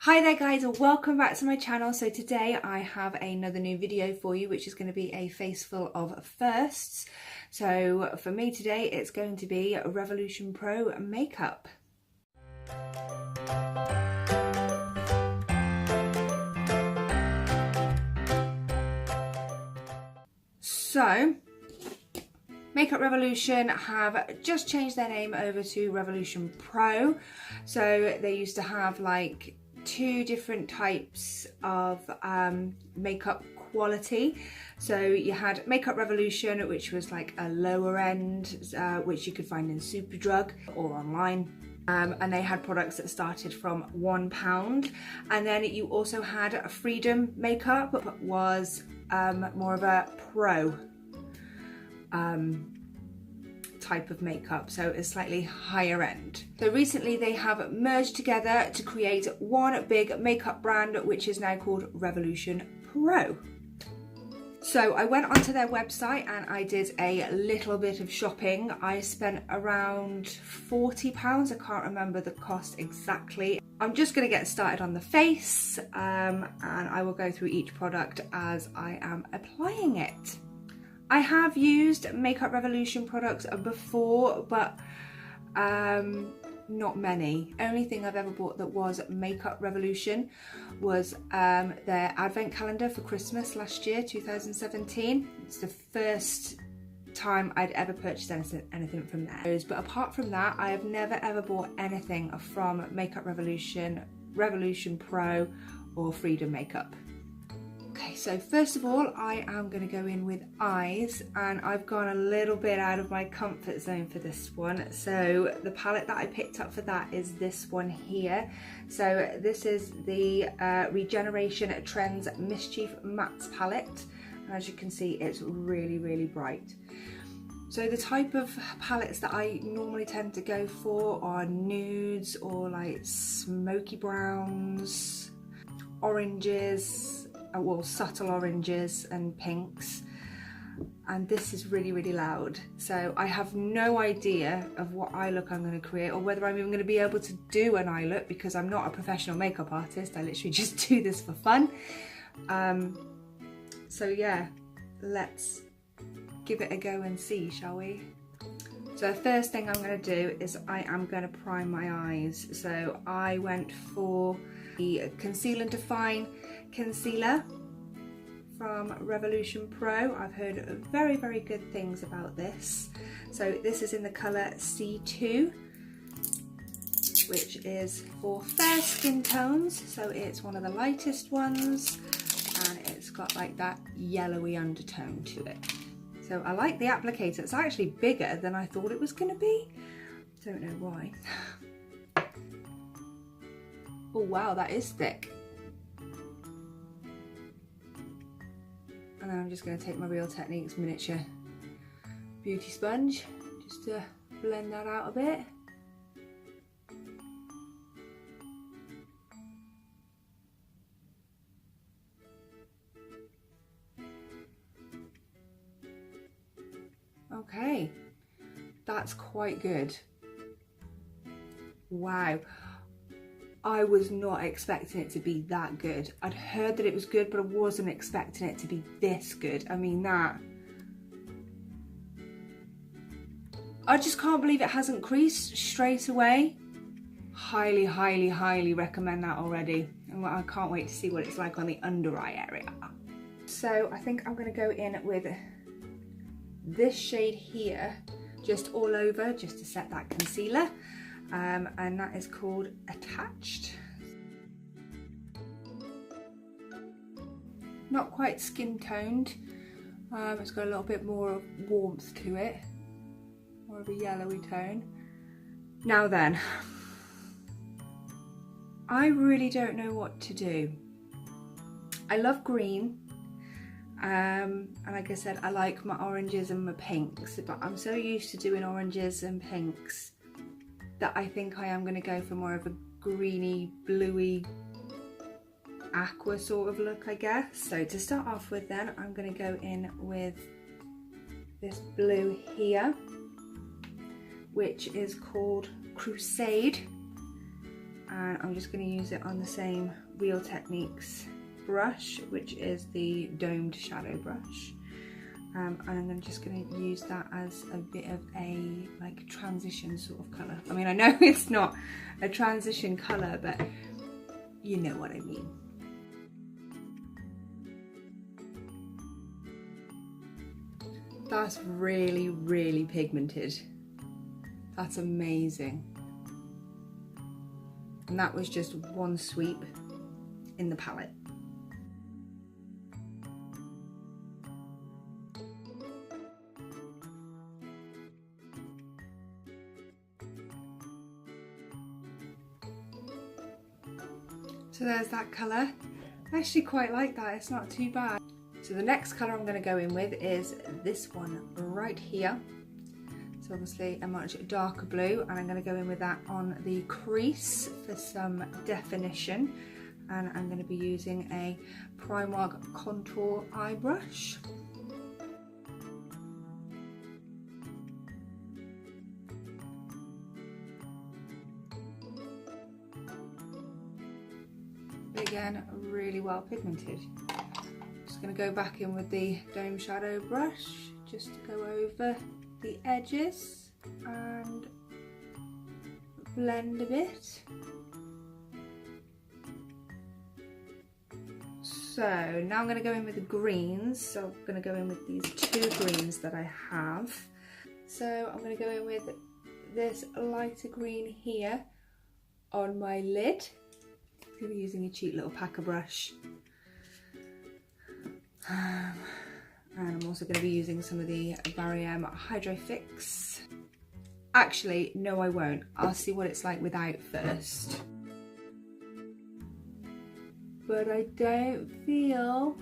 Hi there guys, welcome back to my channel. So today I have another new video for you, which is going to be a face full of firsts. So for me today it's going to be Revolution Pro makeup. So Makeup Revolution have just changed their name over to Revolution Pro. So they used to have like two different types of makeup quality. So you had Makeup Revolution, which was like a lower end, which you could find in Superdrug or online. And they had products that started from £1. And then you also had Freedom Makeup, was more of a pro type of makeup, so it's slightly higher end. So recently they have merged together to create one big makeup brand, which is now called Revolution Pro. So I went onto their website and I did a little bit of shopping. I spent around £40, I can't remember the cost exactly. I'm just going to get started on the face and I will go through each product as I am applying it. I have used Makeup Revolution products before, but not many. Only thing I've ever bought that was Makeup Revolution was their advent calendar for Christmas last year, 2017. It's the first time I'd ever purchased anything from theirs. But apart from that, I have never ever bought anything from Makeup Revolution, Revolution Pro or Freedom Makeup. Okay, so first of all, I am going to go in with eyes, and I've gone a little bit out of my comfort zone for this one. So the palette that I picked up for that is this one here. So this is the Regeneration Trends Mischief Matte palette. And as you can see, it's really, really bright. So the type of palettes that I normally tend to go for are nudes or like smoky browns, oranges, well, subtle oranges and pinks, and this is really, really loud. So I have no idea of what eye look I'm going to create, or whether I'm even going to be able to do an eye look, because I'm not a professional makeup artist. I literally just do this for fun. So yeah, let's give it a go and see, shall we? So the first thing I'm going to do is I am going to prime my eyes. So I went for the Conceal and Define concealer from Revolution Pro. I've heard very, very good things about this. So this is in the colour C2, which is for fair skin tones. So it's one of the lightest ones, and it's got like that yellowy undertone to it. So I like the applicator. It's actually bigger than I thought it was going to be. Don't know why. Oh wow, that is thick. And then I'm just going to take my Real Techniques miniature beauty sponge just to blend that out a bit. Okay, that's quite good. Wow. I was not expecting it to be that good. I'd heard that it was good, but I wasn't expecting it to be this good. I mean, I just can't believe it hasn't creased straight away. Highly, highly, highly recommend that already. And I can't wait to see what it's like on the under eye area. So I think I'm going to go in with this shade here, just all over, just to set that concealer. And that is called Attached. Not quite skin toned, it's got a little bit more warmth to it, more of a yellowy tone. Now then, I really don't know what to do. I love green, and like I said, I like my oranges and my pinks, but I'm so used to doing oranges and pinks that I think I am going to go for more of a greeny, bluey, aqua sort of look, I guess. So to start off with then, I'm going to go in with this blue here, which is called Crusade. and I'm just going to use it on the same Real Techniques brush, which is the domed shadow brush. And I'm just going to use that as a bit of a like transition sort of colour. I mean, I know it's not a transition colour, but you know what I mean. That's really, really pigmented. That's amazing. And that was just one sweep in the palette. So there's that colour. I actually quite like that, it's not too bad. So the next colour I'm going to go in with is this one right here. So obviously a much darker blue, and I'm going to go in with that on the crease for some definition. And I'm going to be using a Primark contour eye brush. Again, really well pigmented. Just going to go back in with the dome shadow brush just to go over the edges and blend a bit. So now I'm going to go in with the greens. So I'm going to go in with these two greens that I have. So I'm going to go in with this lighter green here on my lid. I'm going to be using a cheap little packer brush. And I'm also going to be using some of the Barry Hydro Fix. Actually, no I won't. I'll see what it's like without first. But I don't feel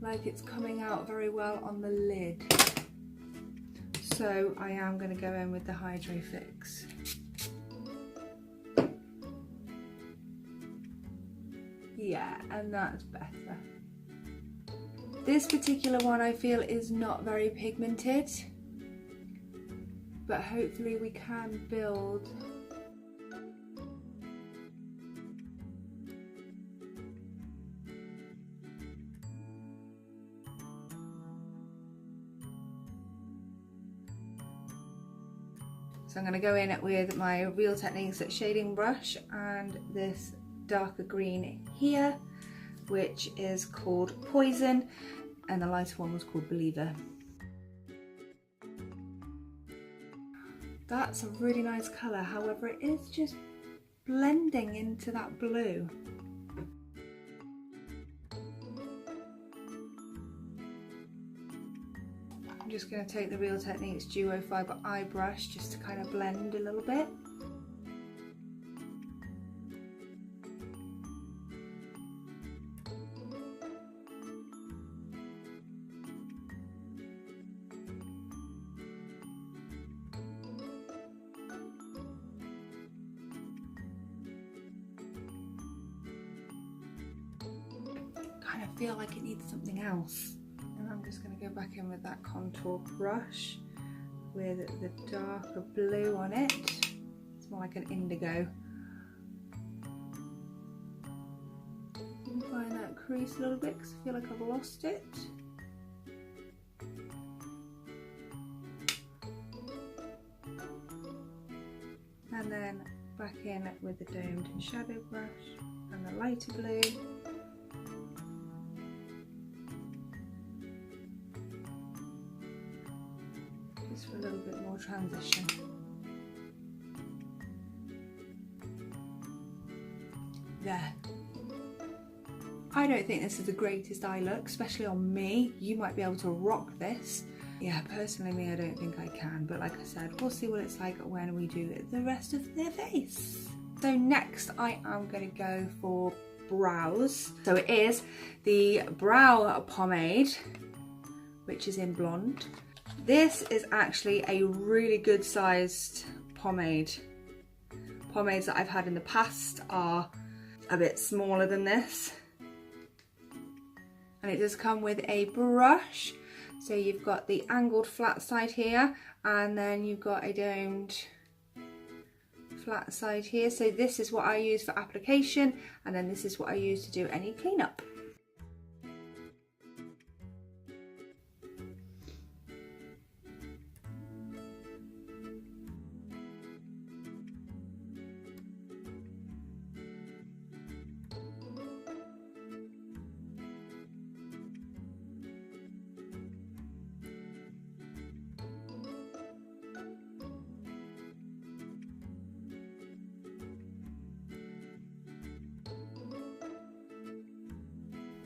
like it's coming out very well on the lid. So I am going to go in with the Hydro Fix. Yeah, and that's better. This particular one I feel is not very pigmented, but hopefully we can build So I'm going to go in with my Real Techniques shading brush and this darker green here, which is called Poison, and the lighter one was called Believer. That's a really nice colour, however it is just blending into that blue. I'm just going to take the Real Techniques Duo Fibre eye brush just to kind of blend a little bit. Kind of feel like it needs something else. And I'm just going to go back in with that contour brush with the darker blue on it. It's more like an indigo. And find that crease a little bit because I feel like I've lost it. And then back in with the domed shadow brush and the lighter blue. Just for a little bit more transition. There. I don't think this is the greatest eye look, especially on me. You might be able to rock this. Yeah, personally me, I don't think I can, but like I said, we'll see what it's like when we do the rest of their face. So next I am going to go for brows. So it is the brow pomade, which is in blonde. This is actually a really good sized pomade. Pomades that I've had in the past are a bit smaller than this. And it does come with a brush. So you've got the angled flat side here, and then you've got a domed flat side here. So this is what I use for application, and then this is what I use to do any cleanup.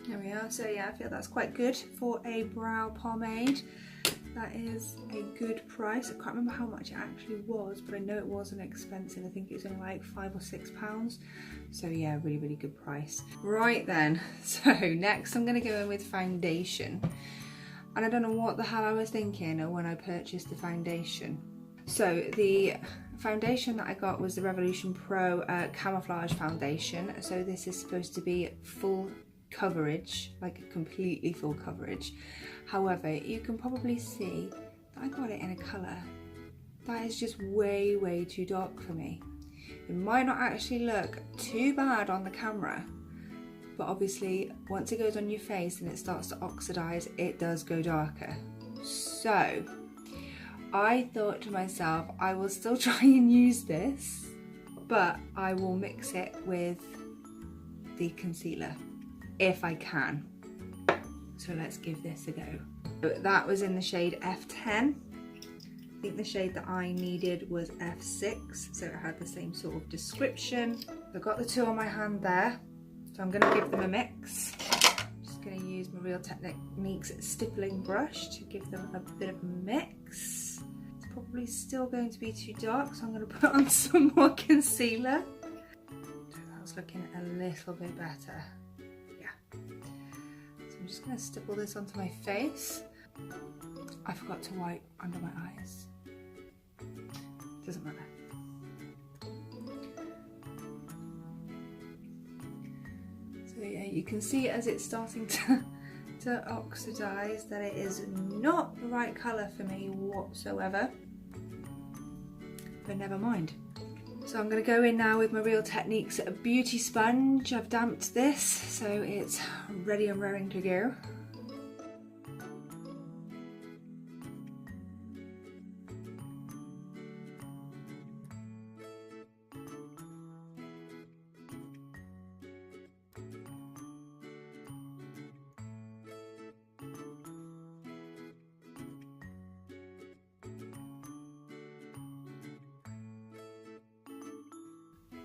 There we are. So yeah, I feel that's quite good for a brow pomade. That is a good price. I can't remember how much it actually was, but I know it wasn't expensive. I think it was only like £5 or £6. So yeah, really, really good price. Right then, so next I'm gonna go in with foundation. And I don't know what the hell I was thinking when I purchased the foundation. So the foundation that I got was the Revolution Pro Camouflage Foundation. So this is supposed to be full coverage, like completely full coverage. However, you can probably see that I got it in a colour that is just way, way too dark for me. It might not actually look too bad on the camera, but obviously once it goes on your face and it starts to oxidize, it does go darker. So I thought to myself, I will still try and use this, but I will mix it with the concealer if I can. So let's give this a go. That was in the shade F10. I think the shade that I needed was F6, so it had the same sort of description. I've got the two on my hand there, so I'm gonna give them a mix. I'm just gonna use my Real Techniques stippling brush to give them a bit of a mix. It's probably still going to be too dark, so I'm gonna put on some more concealer. That's looking a little bit better. I'm just going to stipple this onto my face. I forgot to wipe under my eyes. Doesn't matter. So yeah, you can see as it's starting to oxidize that it is not the right colour for me whatsoever. But never mind. So I'm going to go in now with my Real Techniques beauty sponge. I've damped this, so it's ready and raring to go.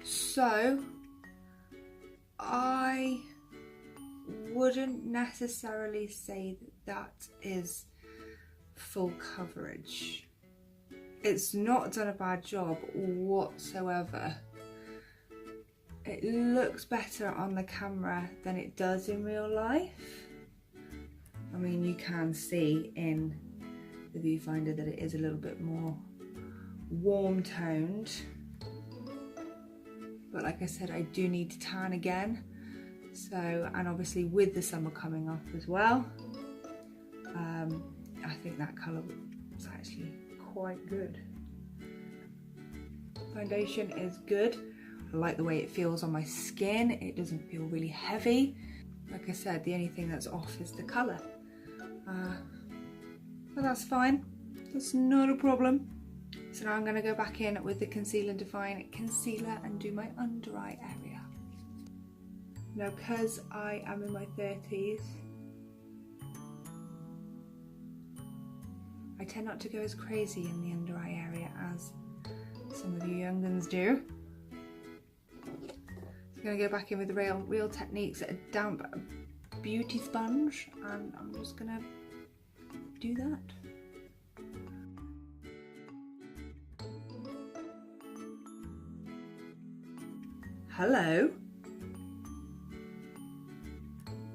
So I wouldn't necessarily say that is full coverage. It's not done a bad job whatsoever. It looks better on the camera than it does in real life. I mean, you can see in the viewfinder that it is a little bit more warm toned. But like I said, I do need to tan again. So, and obviously with the summer coming up as well, I think that colour is actually quite good. Foundation is good. I like the way it feels on my skin. It doesn't feel really heavy. Like I said, the only thing that's off is the colour. But that's fine. That's not a problem. So now I'm going to go back in with the Conceal and Define concealer and do my under eye area. Now, because I am in my 30s, I tend not to go as crazy in the under eye area as some of you young ones do. So I'm going to go back in with the Real Techniques damp beauty sponge, and I'm just going to do that. Hello.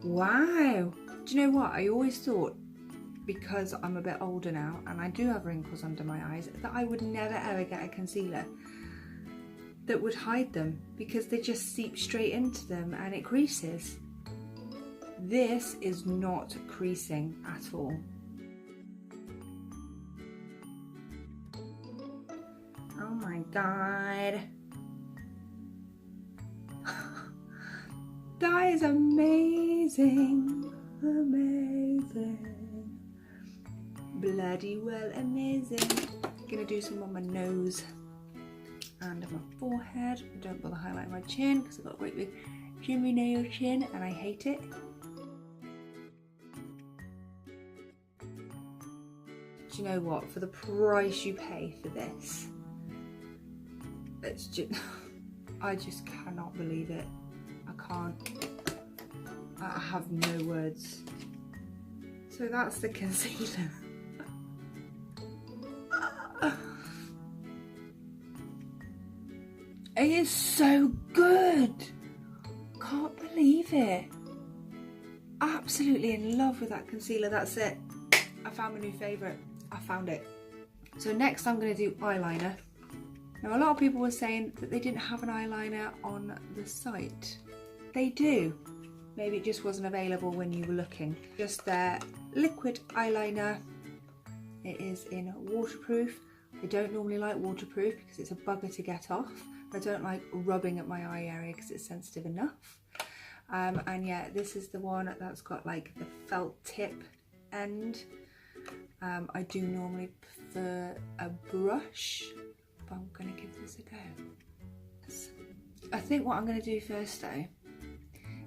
Wow. Do you know what? I always thought, because I'm a bit older now and I do have wrinkles under my eyes, that I would never ever get a concealer that would hide them, because they just seep straight into them and it creases. This is not creasing at all. Oh my god. That is amazing. Amazing. Bloody well amazing. Gonna do some on my nose and my forehead. I don't bother highlighting my chin because I've got a great big Jimmy nail chin and I hate it. Do you know what? For the price you pay for this, it's just, I just cannot believe it. I can't. I have no words. So that's the concealer. It is so good. Can't believe it. Absolutely in love with that concealer. That's it. I found my new favourite. I found it. So next I'm going to do eyeliner. Now a lot of people were saying that they didn't have an eyeliner on the site. They do. Maybe it just wasn't available when you were looking. Just their liquid eyeliner. It is in waterproof. I don't normally like waterproof because it's a bugger to get off. I don't like rubbing at my eye area because it's sensitive enough. And yeah, this is the one that's got like the felt tip end. I do normally prefer a brush, but I'm gonna give this a go. I think what I'm gonna do first though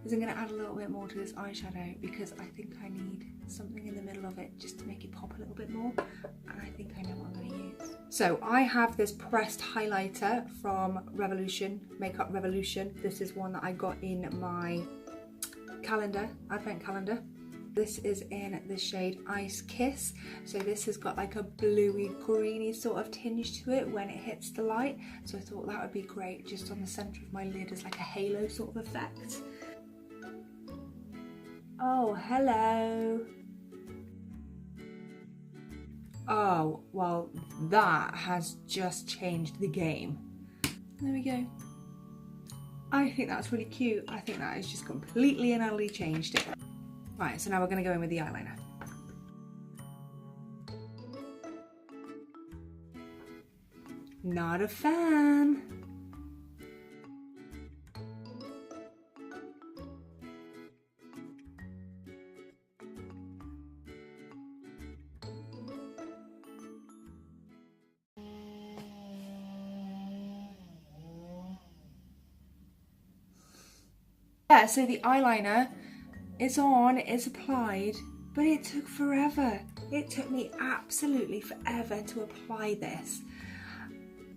is I'm gonna add a little bit more to this eyeshadow because I think I need something in the middle of it just to make it pop a little bit more, and I think I know what I'm gonna use. So I have this pressed highlighter from Revolution, Makeup Revolution. This is one that I got in my calendar, advent calendar. This is in the shade Ice Kiss. So this has got like a bluey greeny sort of tinge to it when it hits the light. So I thought that would be great just on the centre of my lid as like a halo sort of effect. Oh, hello. Oh, well, that has just changed the game. There we go. I think that's really cute. I think that has just completely and utterly changed it. Right, so now we're going to go in with the eyeliner. Not a fan. Yeah, so the eyeliner, it's on, it's applied, but it took forever. It took me absolutely forever to apply this.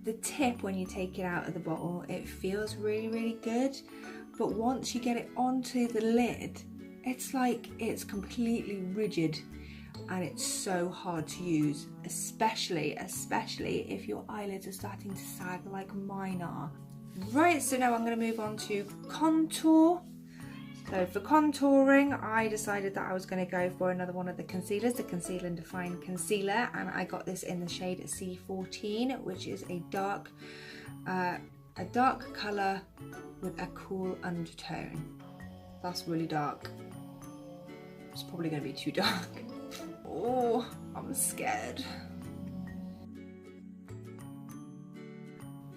The tip, when you take it out of the bottle, it feels really, really good. But once you get it onto the lid, it's like it's completely rigid and it's so hard to use, especially if your eyelids are starting to sag like mine are. Right, so now I'm going to move on to contour. So for contouring, I decided that I was going to go for another one of the concealers, the Conceal and Define Concealer, and I got this in the shade C14, which is a dark colour with a cool undertone. That's really dark. It's probably going to be too dark. Oh, I'm scared.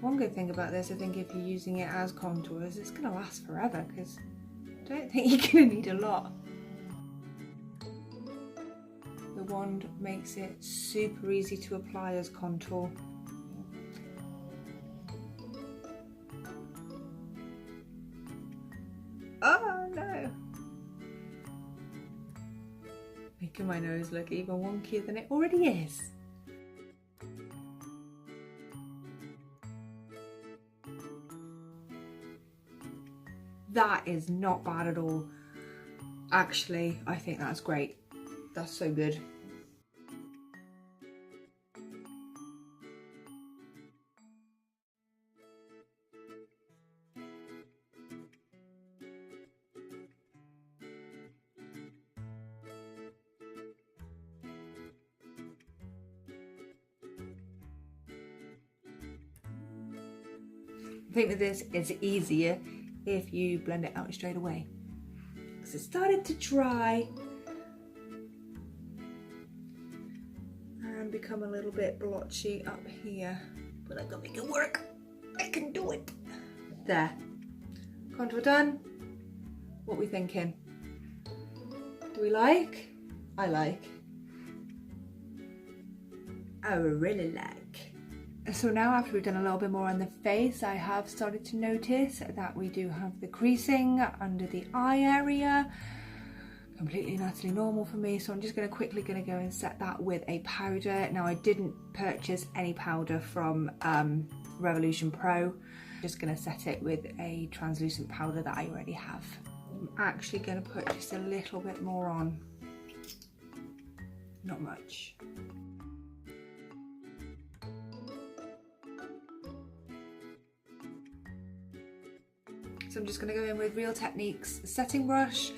One good thing about this, I think, if you're using it as contour, is it's going to last forever because I don't think you're going to need a lot. The wand makes it super easy to apply as contour. Oh no! Making my nose look even wonkier than it already is. That is not bad at all. Actually, I think that's great. That's so good. I think that this is easier if you blend it out straight away, because it started to dry and become a little bit blotchy up here, but I'm gonna make it work. I can do it. There, contour done. What are we thinking? Do we like? I like. I really like. So now after we've done a little bit more on the face, I have started to notice that we do have the creasing under the eye area. Completely and utterly normal for me, so I'm just quickly going to go and set that with a powder. Now I didn't purchase any powder from Revolution Pro. I'm just going to set it with a translucent powder that I already have. I'm actually going to put just a little bit more on, not much. So I'm just going to go in with Real Techniques setting brush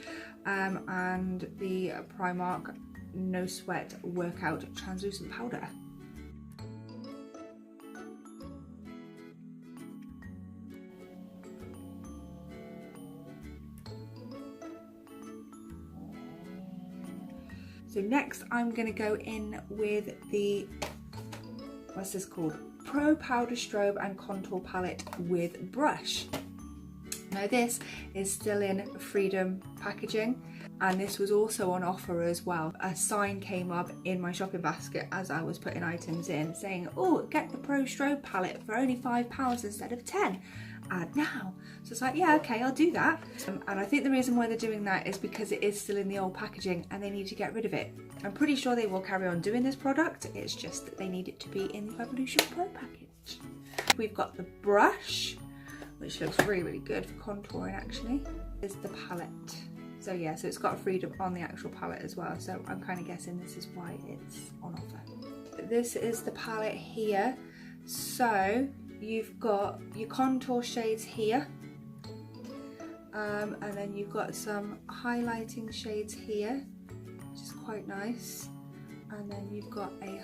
and the Primark No Sweat Workout translucent powder. So next I'm going to go in with the, what's this called? Pro Powder Strobe and Contour Palette with brush. Now this is still in Freedom packaging, and this was also on offer as well. A sign came up in my shopping basket as I was putting items in saying, oh, get the Pro Strobe palette for only £5 instead of 10. Add now. So it's like, yeah, okay, I'll do that. And I think the reason why they're doing that is because it is still in the old packaging and they need to get rid of it. I'm pretty sure they will carry on doing this product. It's just that they need it to be in the Revolution Pro package. We've got the brush, which looks really, really good for contouring actually, is the palette. So yeah, so it's got Freedom on the actual palette as well. So I'm kind of guessing this is why it's on offer. This is the palette here. So you've got your contour shades here. And then you've got some highlighting shades here, which is quite nice. And then you've got a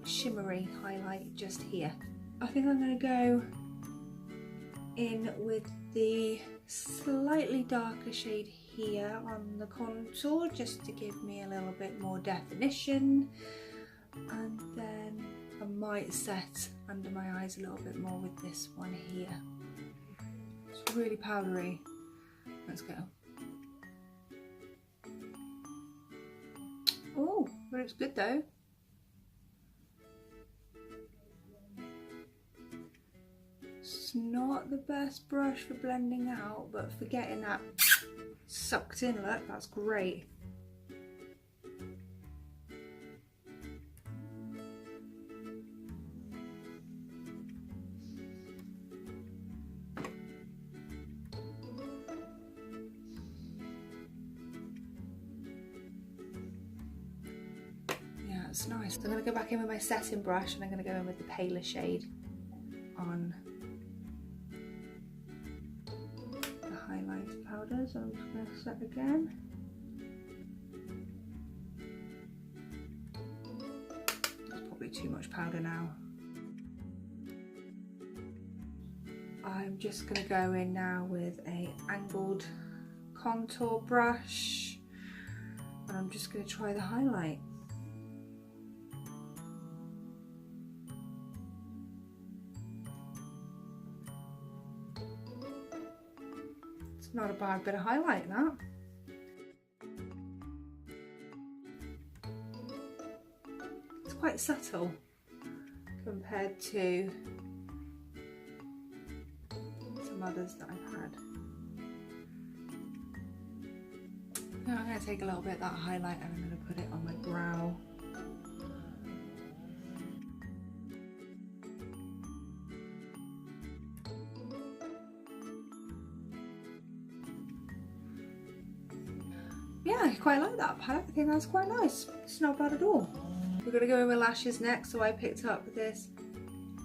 shimmery highlight just here. I think I'm going to go in with the slightly darker shade here on the contour just to give me a little bit more definition, and then I might set under my eyes a little bit more with this one here. It's really powdery. Let's go. Oh, but it's good though. It's not the best brush for blending out, but for getting that sucked in look, that's great. Yeah, it's nice. So I'm going to go back in with my setting brush and I'm going to go in with the paler shade on highlight powder, so I'm just going to set again. That's probably too much powder now. I'm just going to go in now with a angled contour brush and I'm just going to try the highlight. Not a bad bit of highlight, that. It's quite subtle compared to some others that I've had. Now I'm going to take a little bit of that highlight and I'm going to put it on my brow. Yeah, I quite like that palette. I think that's quite nice. It's not bad at all. We're going to go in with lashes next. So I picked up this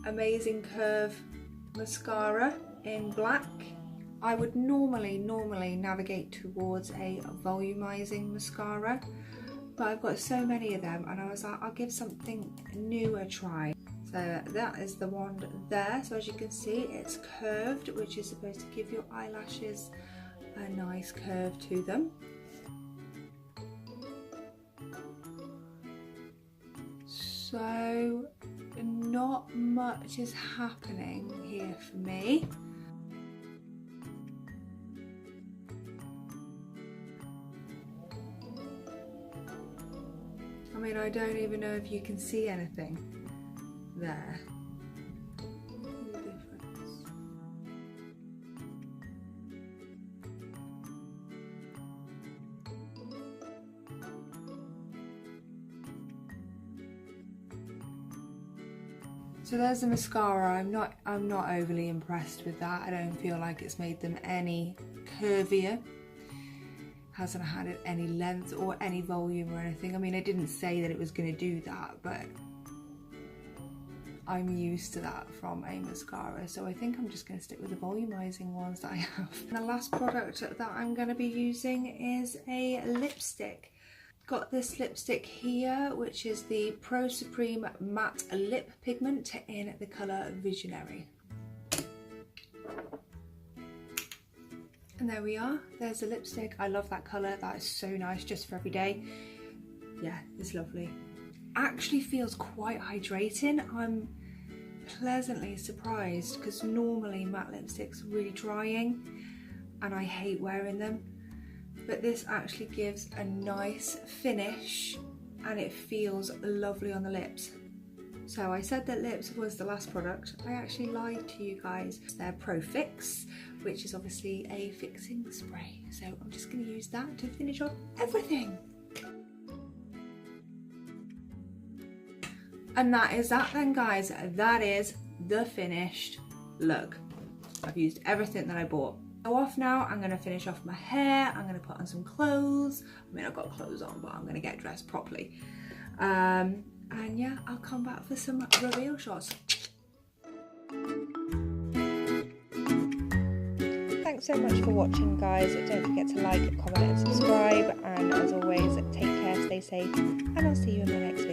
Amazing Curve mascara in black. I would normally navigate towards a volumizing mascara, but I've got so many of them and I was like, I'll give something new a try. So that is the one there. So as you can see, it's curved, which is supposed to give your eyelashes a nice curve to them. So not much is happening here for me. mean, I don't even know if you can see anything there. So there's the mascara. I'm not overly impressed with that. I don't feel like it's made them any curvier. Hasn't had any length or any volume or anything. I mean, I didn't say that it was going to do that, but I'm used to that from a mascara. So I think I'm just going to stick with the volumizing ones that I have. And the last product that I'm going to be using is a lipstick. Got this lipstick here, which is the Pro Supreme Matte Lip Pigment in the colour Visionary. And there we are, there's the lipstick. I love that colour, that is so nice, just for every day. Yeah, it's lovely. Actually feels quite hydrating. I'm pleasantly surprised because normally matte lipsticks are really drying and I hate wearing them. But this actually gives a nice finish and it feels lovely on the lips. So I said that lips was the last product. I actually lied to you guys. They're Pro Fix, which is obviously a fixing spray. So I'm just going to use that to finish off everything. And that is that then, guys. That is the finished look. I've used everything that I bought. Go off now. I'm going to finish off my hair. I'm going to put on some clothes. I mean, I've got clothes on, but I'm going to get dressed properly. And yeah, I'll come back for some reveal shots. Thanks so much for watching, guys. Don't forget to like, comment and subscribe. And as always, take care, stay safe, and I'll see you in my next video.